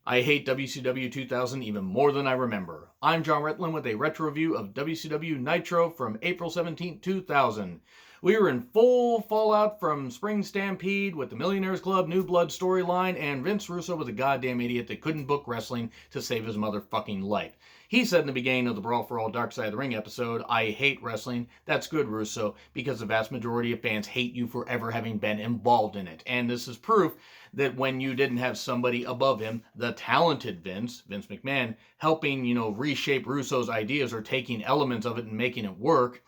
I hate WCW 2000 even more than I remember. I'm John Retlin with a retro review of WCW Nitro from April 17, 2000. We were in full fallout from Spring Stampede with the Millionaires Club, New Blood storyline, and Vince Russo was a goddamn idiot that couldn't book wrestling to save his motherfucking life. He said in the beginning of the Brawl for All Dark Side of the Ring episode, I hate wrestling. That's good, Russo, because the vast majority of fans hate you for ever having been involved in it. And this is proof that when you didn't have somebody above him, the talented Vince McMahon, helping, reshape Russo's ideas or taking elements of it and making it work,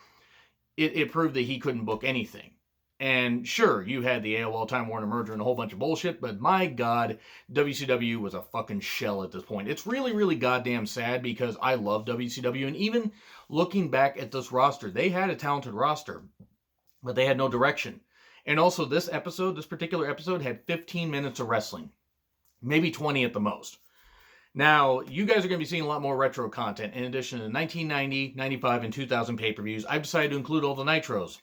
it proved that he couldn't book anything. And sure, you had the AOL Time Warner merger and a whole bunch of bullshit, but my God, WCW was a fucking shell at this point. It's really, really goddamn sad because I love WCW, and even looking back at this roster, they had a talented roster, but they had no direction. And also, this particular episode, had 15 minutes of wrestling. Maybe 20 at the most. Now, you guys are going to be seeing a lot more retro content. In addition to the 1990, 95, and 2000 pay-per-views, I've decided to include all the Nitros.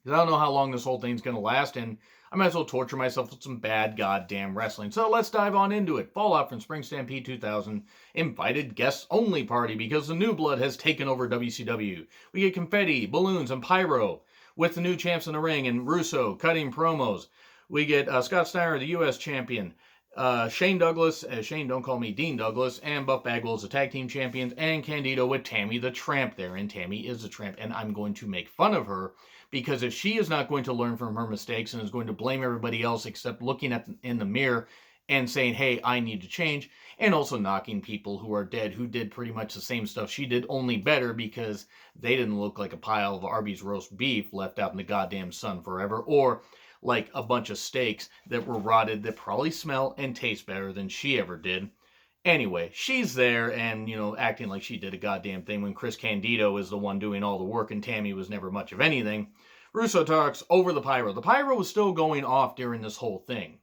Because I don't know how long this whole thing's going to last, and I might as well torture myself with some bad goddamn wrestling. So let's dive on into it. Fallout from Spring Stampede 2000. Invited guests only party because the new blood has taken over WCW. We get confetti, balloons, and pyro with the new champs in the ring and Russo cutting promos. We get Scott Steiner, the U.S. champion. Shane Douglas, Shane, don't call me Dean Douglas, and Buff Bagwell as the tag team champions, and Candido with Tammy the Tramp there. And Tammy is a tramp, and I'm going to make fun of her because if she is not going to learn from her mistakes and is going to blame everybody else except looking in the mirror and saying, hey, I need to change, and also knocking people who are dead who did pretty much the same stuff she did, only better because they didn't look like a pile of Arby's roast beef left out in the goddamn sun forever, or like a bunch of steaks that were rotted that probably smell and taste better than she ever did. Anyway, she's there and, acting like she did a goddamn thing when Chris Candido is the one doing all the work and Tammy was never much of anything. Russo talks over the pyro. The pyro was still going off during this whole thing.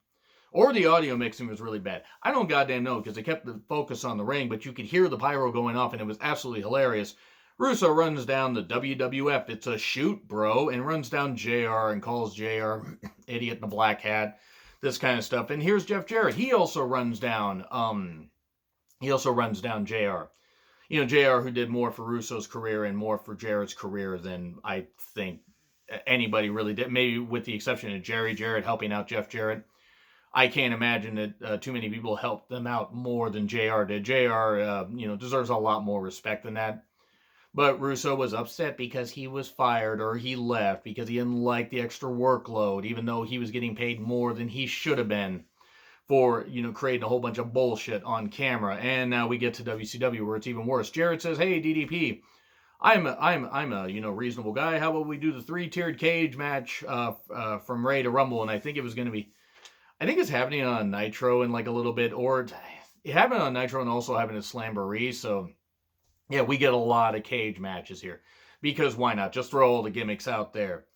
Or the audio mixing was really bad. I don't goddamn know because they kept the focus on the ring, but you could hear the pyro going off and it was absolutely hilarious. Russo runs down the WWF, it's a shoot, bro, and runs down JR and calls JR idiot in a black hat, this kind of stuff. And here's Jeff Jarrett. He also runs down JR. JR, who did more for Russo's career and more for Jarrett's career than I think anybody really did, maybe with the exception of Jerry Jarrett helping out Jeff Jarrett. I can't imagine that too many people helped them out more than JR did. JR, deserves a lot more respect than that. But Russo was upset because he was fired or he left because he didn't like the extra workload, even though he was getting paid more than he should have been for, creating a whole bunch of bullshit on camera. And now we get to WCW where it's even worse. Jarrett says, hey, DDP, I'm a reasonable guy. How about we do the 3-tiered cage match from Ray to Rumble? And I think it's happening on Nitro in like a little bit, or it happened on Nitro and also happened at Slamboree, so yeah, we get a lot of cage matches here. Because why not? Just throw all the gimmicks out there.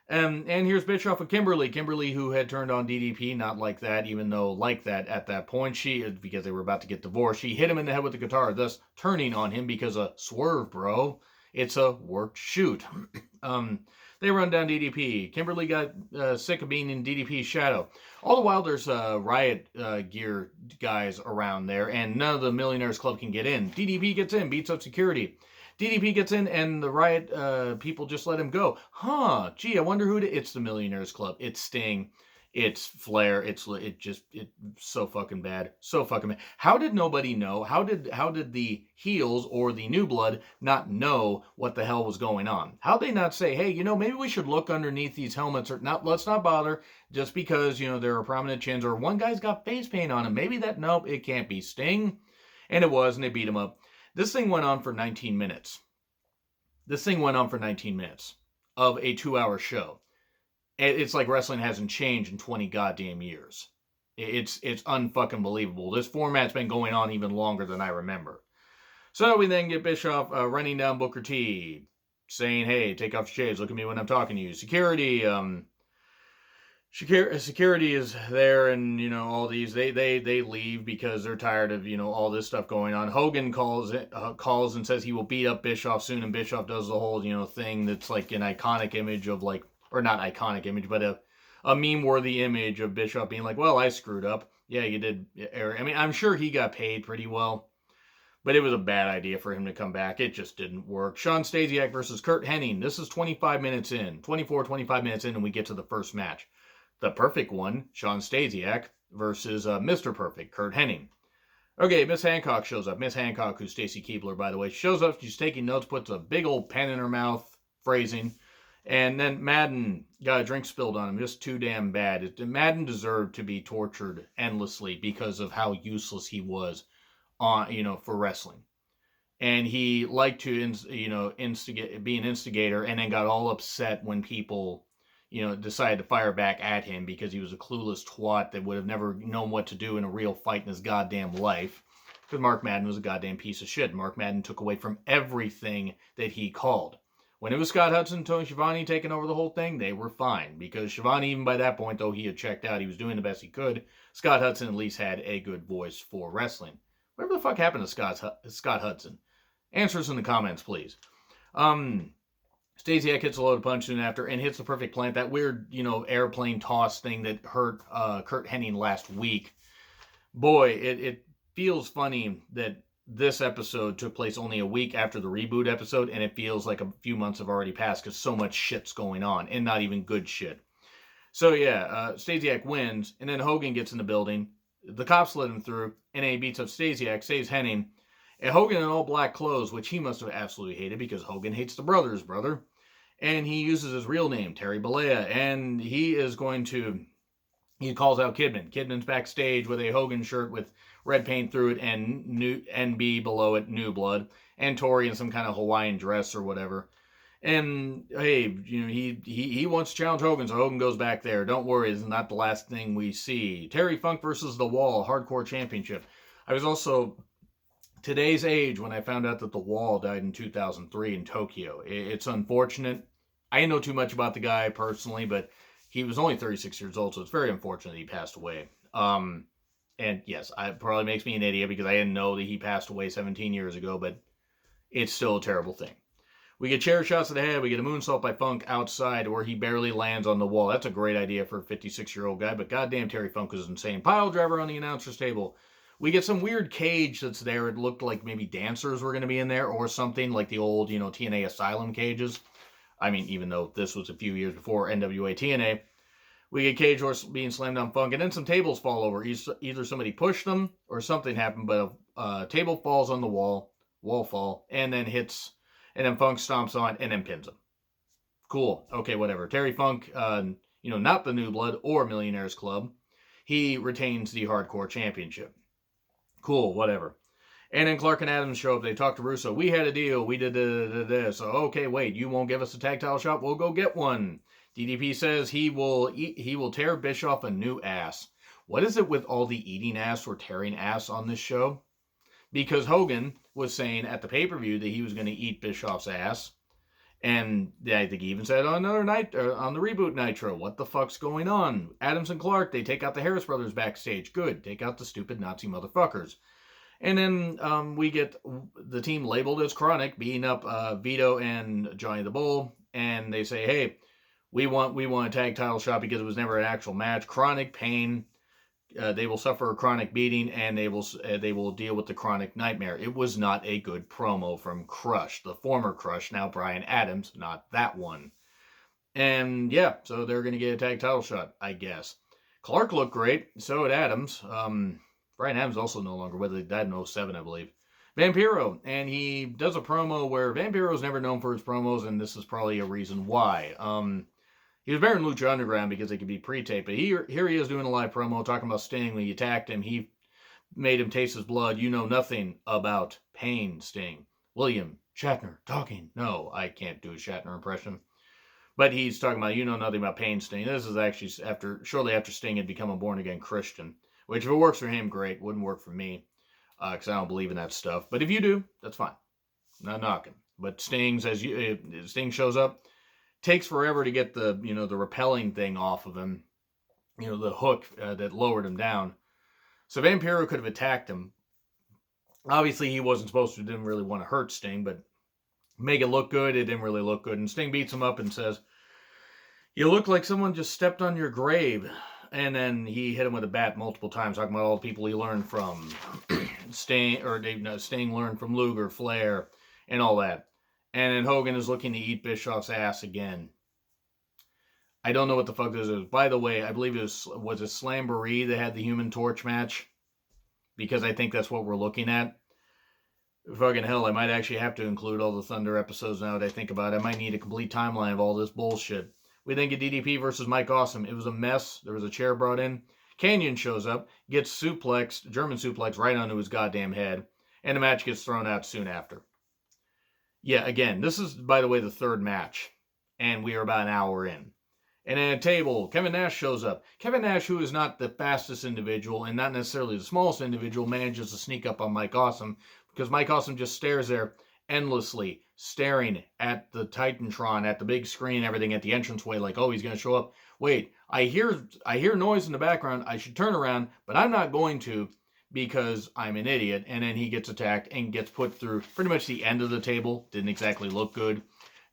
And here's Bischoff with Kimberly. Kimberly, who had turned on DDP, not like that, even though like that at that point, because they were about to get divorced, she hit him in the head with the guitar, thus turning on him because of swerve, bro. It's a worked shoot. They run down DDP. Kimberly got sick of being in DDP's shadow. All the while, there's riot gear guys around there, and none of the Millionaires Club can get in. DDP gets in, beats up security. DDP gets in, and the riot people just let him go. Gee, I wonder who it is. It's the Millionaires Club. It's Sting. It's Flair. It's so fucking bad. So fucking bad. How did nobody know? How did the heels or the new blood not know what the hell was going on? How'd they not say, hey, maybe we should look underneath these helmets, or not, let's not bother just because, there are prominent chins, or one guy's got face paint on him. Maybe nope, it can't be Sting. And it was, and they beat him up. This thing went on for 19 minutes. Of a 2-hour show. It's like wrestling hasn't changed in 20 goddamn years. It's unfucking believable. This format's been going on even longer than I remember. So we then get Bischoff running down Booker T, saying, hey, take off your shades, look at me when I'm talking to you. Security is there, and all these they leave because they're tired of all this stuff going on. Hogan calls and says he will beat up Bischoff soon, and Bischoff does the whole thing that's like an iconic image of like, or not iconic image, but a meme worthy image of Bischoff being like, well, I screwed up. Yeah, you did, Eric. I mean, I'm sure he got paid pretty well, but it was a bad idea for him to come back. It just didn't work. Sean Stasiak versus Kurt Hennig. This is 25 minutes in, 25 minutes in, and we get to the first match. The perfect one, Sean Stasiak versus Mr. Perfect, Kurt Hennig. Okay, Miss Hancock shows up. Miss Hancock, who's Stacy Keibler, by the way, shows up. She's taking notes, puts a big old pen in her mouth, phrasing. And then Madden got a drink spilled on him, just too damn bad. Madden deserved to be tortured endlessly because of how useless he was for wrestling. And he liked to, be an instigator, and then got all upset when people, decided to fire back at him because he was a clueless twat that would have never known what to do in a real fight in his goddamn life. Because Mark Madden was a goddamn piece of shit. Mark Madden took away from everything that he called. When it was Scott Hudson, Tony Schiavone taking over the whole thing, they were fine. Because Schiavone, even by that point, though he had checked out, he was doing the best he could. Scott Hudson at least had a good voice for wrestling. Whatever the fuck happened to Scott Hudson? Answer us in the comments, please. Stasiak hits a load of punch soon after and hits the perfect plant. That weird, airplane toss thing that hurt Kurt Hennig last week. Boy, it feels funny that this episode took place only a week after the reboot episode, and it feels like a few months have already passed because so much shit's going on, and not even good shit. So yeah, Stasiak wins, and then Hogan gets in the building. The cops let him through, and then he beats up Stasiak, saves Hennig, and Hogan in all black clothes, which he must have absolutely hated because Hogan hates the Brothers, brother. And he uses his real name, Terry Bollea, and he calls out Kidman. Kidman's backstage with a Hogan shirt with red paint through it and NB below it, New Blood, and Tori in some kind of Hawaiian dress or whatever. And hey, he wants to challenge Hogan, so Hogan goes back there. Don't worry, it's not the last thing we see. Terry Funk versus The Wall, Hardcore Championship. I was also today's age when I found out that The Wall died in 2003 in Tokyo. It's unfortunate. I didn't know too much about the guy personally, but he was only 36 years old, so it's very unfortunate he passed away. And yes, it probably makes me an idiot because I didn't know that he passed away 17 years ago, but it's still a terrible thing. We get chair shots to the head. We get a moonsault by Funk outside where he barely lands on the wall. That's a great idea for a 56-year-old guy, but goddamn Terry Funk was insane. Pile driver on the announcer's table. We get some weird cage that's there. It looked like maybe dancers were going to be in there or something, like the old, TNA Asylum cages. I mean, even though this was a few years before NWA TNA. We get cage horse being slammed on Funk, and then some tables fall over. Either somebody pushed them or something happened, but a table falls on the wall fall, and then Funk stomps on and then pins him. Cool. Okay, whatever. Terry Funk, not the New Blood or Millionaires Club. He retains the Hardcore Championship. Cool, whatever. And then Clark and Adams show up. They talk to Russo. We had a deal. We did this. So, okay, wait, you won't give us a tag title shot? We'll go get one. DDP says he will tear Bischoff a new ass. What is it with all the eating ass or tearing ass on this show? Because Hogan was saying at the pay-per-view that he was going to eat Bischoff's ass. And I think he even said on another night, on the reboot Nitro, what the fuck's going on? Adams and Clark, they take out the Harris brothers backstage. Good. Take out the stupid Nazi motherfuckers. And then we get the team labeled as Chronic, beating up Vito and Johnny the Bull. And they say, hey, we want a tag title shot because it was never an actual match. Chronic pain. They will suffer a chronic beating, and they will deal with the chronic nightmare. It was not a good promo from Crush, the former Crush, now Brian Adams, not that one. And yeah, so they're going to get a tag title shot, I guess. Clark looked great, so did Adams. Brian Adams also no longer with it. He died in 07, I believe. Vampiro, and he does a promo where Vampiro's never known for his promos, and this is probably a reason why. He was better than Lucha Underground because they could be pre-taped, but here he is doing a live promo talking about Sting. When he attacked him, he made him taste his blood. You know nothing about pain, Sting. William Shatner talking. No, I can't do a Shatner impression. But he's talking about, you know nothing about pain, Sting. This is actually shortly after Sting had become a born-again Christian. Which, if it works for him, great. Wouldn't work for me, because I don't believe in that stuff. But if you do, that's fine. Not knocking. But Sting shows up, takes forever to get the repelling thing off of him, the hook that lowered him down. So Vampiro could have attacked him. Obviously, he wasn't supposed to. Didn't really want to hurt Sting, but make it look good. It didn't really look good. And Sting beats him up and says, "You look like someone just stepped on your grave." And then he hit him with a bat multiple times, talking about all the people he learned from. Sting learned from Luger, Flair, and all that. And then Hogan is looking to eat Bischoff's ass again. I don't know what the fuck this is. By the way, I believe it was it Slamboree that had the Human Torch match? Because I think that's what we're looking at. Fucking hell, I might actually have to include all the Thunder episodes now that I think about it. I might need a complete timeline of all this bullshit. We then get DDP versus Mike Awesome. It was a mess. There was a chair brought in. Canyon shows up, gets suplexed, German suplex, right onto his goddamn head. And the match gets thrown out soon after. Yeah, again, this is, by the way, the third match. And we are about an hour in. And at a table, Kevin Nash shows up. Kevin Nash, who is not the fastest individual and not necessarily the smallest individual, manages to sneak up on Mike Awesome because Mike Awesome just stares there endlessly, staring at the Titantron, at the big screen, everything at the entranceway, like, oh, he's going to show up. Wait, I hear noise in the background. I should turn around, but I'm not going to because I'm an idiot. And then he gets attacked and gets put through pretty much the end of the table. Didn't exactly look good.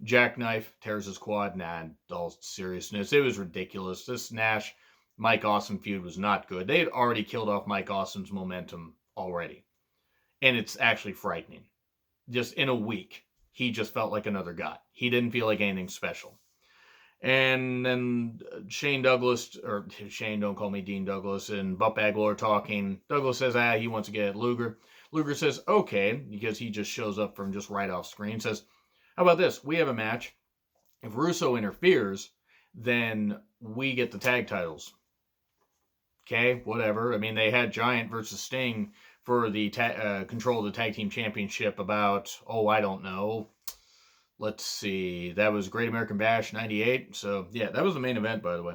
Jackknife, tears his quad. Nah, in all seriousness, it was ridiculous. This Nash-Mike Awesome feud was not good. They had already killed off Mike Awesome's momentum already. And it's actually frightening. Just in a week, he just felt like another guy. He didn't feel like anything special. And then Shane Douglas, or Shane, don't call me Dean Douglas, and Buck Bagwell are talking. Douglas says, he wants to get at Luger. Luger says, okay, because he just shows up from just right off screen. Says, how about this? We have a match. If Russo interferes, then we get the tag titles. Okay, whatever. I mean, they had Giant versus Sting for the control of the tag team championship about, I don't know. Let's see. That was Great American Bash 98. So, yeah, that was the main event, by the way.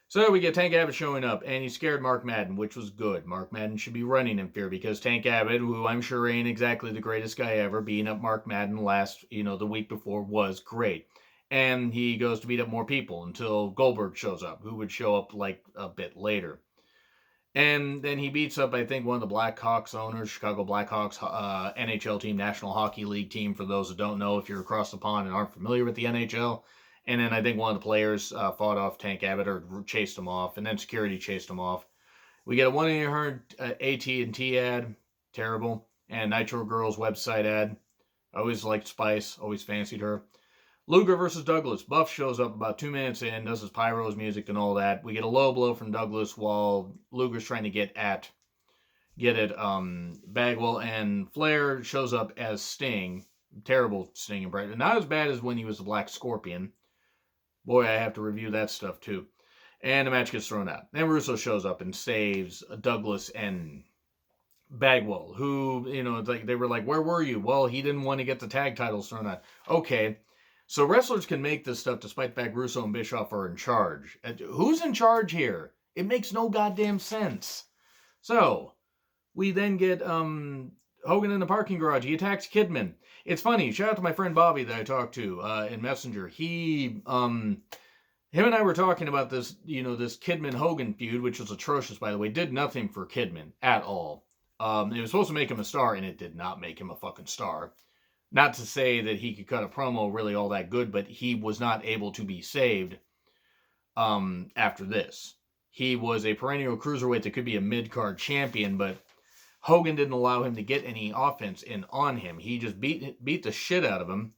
So we get Tank Abbott showing up, and he scared Mark Madden, which was good. Mark Madden should be running in fear because Tank Abbott, who I'm sure ain't exactly the greatest guy ever, beating up Mark Madden the week before was great. And he goes to beat up more people until Goldberg shows up, who would show up like a bit later. And then he beats up, I think, one of the Blackhawks owners, Chicago Blackhawks NHL team, National Hockey League team, for those that don't know if you're across the pond and aren't familiar with the NHL. And then I think one of the players fought off Tank Abbott or chased him off, and then security chased him off. We get a 1-800 AT&T ad, terrible, and Nitro Girls website ad. I always liked Spice, always fancied her. Luger versus Douglas. Buff shows up about 2 minutes in, does his pyros music and all that. We get a low blow from Douglas while Luger's trying to get at Bagwell, and Flair shows up as Sting. Terrible Sting impression. Not as bad as when he was the Black Scorpion. Boy, I have to review that stuff too. And the match gets thrown out. Then Russo shows up and saves Douglas and Bagwell, who, they were like, where were you? Well, he didn't want to get the tag titles thrown out. Okay, so wrestlers can make this stuff despite the fact Russo and Bischoff are in charge. Who's in charge here? It makes no goddamn sense. So, we then get Hogan in the parking garage. He attacks Kidman. It's funny. Shout out to my friend Bobby that I talked to in Messenger. Him and I were talking about this, this Kidman-Hogan feud, which was atrocious, by the way. Did nothing for Kidman at all. It was supposed to make him a star, and it did not make him a fucking star. Not to say that he could cut a promo really all that good, but he was not able to be saved after this. He was a perennial cruiserweight that could be a mid-card champion, but Hogan didn't allow him to get any offense in on him. He just beat the shit out of him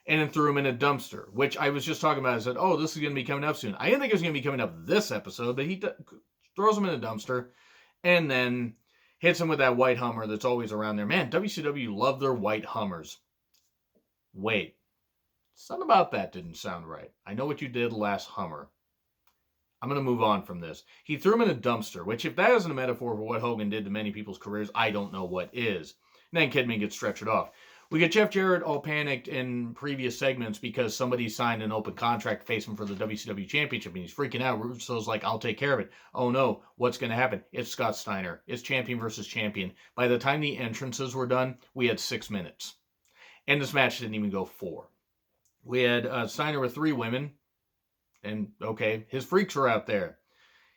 and then threw him in a dumpster, which I was just talking about. I said, this is going to be coming up soon. I didn't think it was going to be coming up this episode, but he throws him in a dumpster and then hits him with that white Hummer that's always around there. Man, WCW love their white Hummers. Wait, something about that didn't sound right. I know what you did last Hummer. I'm going to move on from this. He threw him in a dumpster, which if that isn't a metaphor for what Hogan did to many people's careers, I don't know what is. And then Kidman gets stretchered off. We get Jeff Jarrett all panicked in previous segments because somebody signed an open contract to face him for the WCW Championship, and he's freaking out. Russo's like, I'll take care of it. Oh no, what's going to happen? It's Scott Steiner. It's champion versus champion. By the time the entrances were done, we had 6 minutes. And this match didn't even go 4. We had Steiner with 3 women. And, okay, his freaks were out there.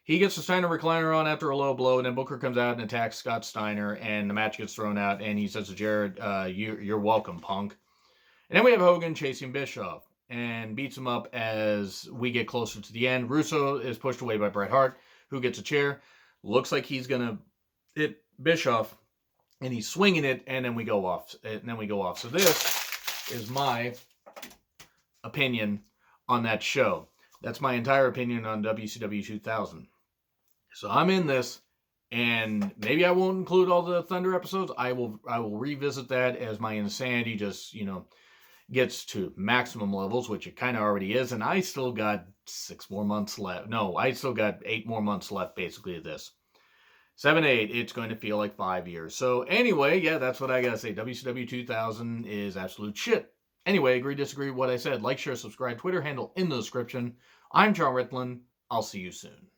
He gets the Steiner recliner on after a low blow, and then Booker comes out and attacks Scott Steiner, and the match gets thrown out, and he says to Jarrett, you're welcome, punk. And then we have Hogan chasing Bischoff, and beats him up as we get closer to the end. Russo is pushed away by Bret Hart. who gets a chair. Looks like he's going to hit Bischoff, and he's swinging it, and then we go off. So this is my opinion on that show. That's my entire opinion on WCW 2000. So I'm in this, and maybe I won't include all the Thunder episodes. I will revisit that as my insanity just, gets to maximum levels, which it kind of already is, and I still got 6 more months left. No, I still got 8 more months left, basically, of this. 7, 8, it's going to feel like 5 years. So anyway, yeah, that's what I gotta say. WCW 2000 is absolute shit. Anyway, agree, disagree with what I said. Like, share, subscribe, Twitter handle in the description. I'm John Ritlin. I'll see you soon.